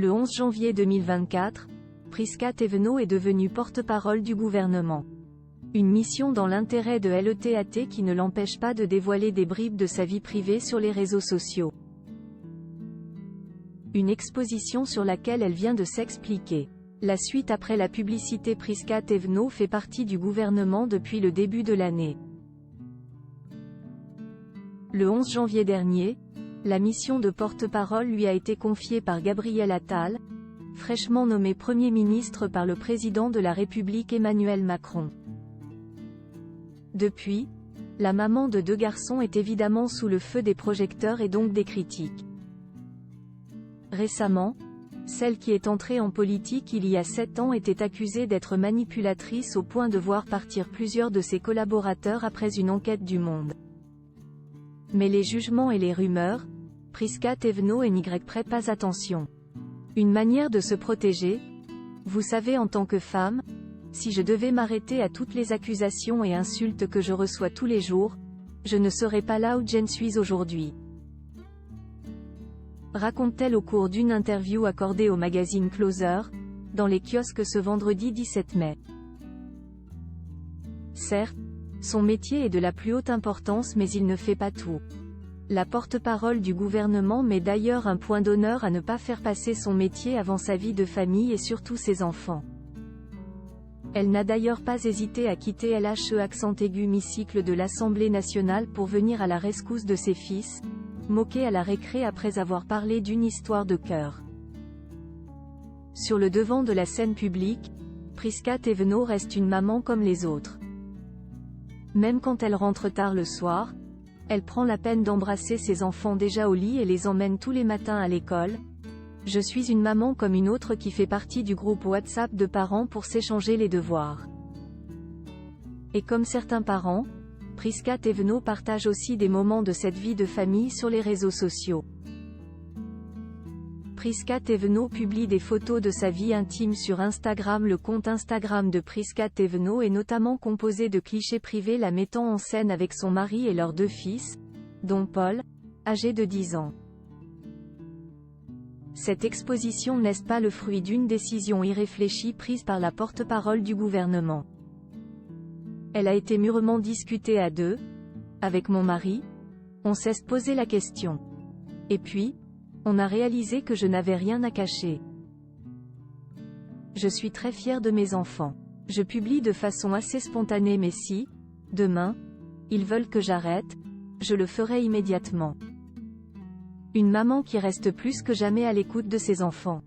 Le 11 janvier 2024, Prisca Thévenot est devenue porte-parole du gouvernement. Une mission dans l'intérêt de l'État qui ne l'empêche pas de dévoiler des bribes de sa vie privée sur les réseaux sociaux. Une exposition sur laquelle elle vient de s'expliquer. La suite après la publicité. Prisca Thévenot fait partie du gouvernement depuis le début de l'année. Le 11 janvier dernier, la mission de porte-parole lui a été confiée par Gabriel Attal, fraîchement nommé Premier ministre par le président de la République Emmanuel Macron. Depuis, la maman de 2 garçons est évidemment sous le feu des projecteurs et donc des critiques. Récemment, celle qui est entrée en politique il y a 7 ans était accusée d'être manipulatrice au point de voir partir plusieurs de ses collaborateurs après une enquête du Monde. Mais les jugements et les rumeurs, Prisca Thévenot n'y prête pas attention. Une manière de se protéger. Vous savez, en tant que femme, si je devais m'arrêter à toutes les accusations et insultes que je reçois tous les jours, je ne serais pas là où je suis aujourd'hui. Raconte-t-elle au cours d'une interview accordée au magazine Closer, dans les kiosques ce vendredi 17 mai. Certes, son métier est de la plus haute importance mais il ne fait pas tout. La porte-parole du gouvernement met d'ailleurs un point d'honneur à ne pas faire passer son métier avant sa vie de famille et surtout ses enfants. Elle n'a d'ailleurs pas hésité à quitter l'hémicycle de l'Assemblée nationale pour venir à la rescousse de ses fils, moqués à la récré après avoir parlé d'une histoire de cœur. Sur le devant de la scène publique, Prisca Thévenot reste une maman comme les autres. Même quand elle rentre tard le soir, elle prend la peine d'embrasser ses enfants déjà au lit et les emmène tous les matins à l'école. Je suis une maman comme une autre qui fait partie du groupe WhatsApp de parents pour s'échanger les devoirs. Et comme certains parents, Prisca Thévenot partage aussi des moments de cette vie de famille sur les réseaux sociaux. Prisca Thévenot publie des photos de sa vie intime sur Instagram. Le compte Instagram de Prisca Thévenot est notamment composé de clichés privés la mettant en scène avec son mari et leurs 2 fils, dont Paul, âgé de 10 ans. Cette exposition n'est pas le fruit d'une décision irréfléchie prise par la porte-parole du gouvernement. Elle a été mûrement discutée à 2, avec mon mari. On s'est posé la question. Et puis, on a réalisé que je n'avais rien à cacher. Je suis très fière de mes enfants. Je publie de façon assez spontanée mais si, demain, ils veulent que j'arrête, je le ferai immédiatement. Une maman qui reste plus que jamais à l'écoute de ses enfants.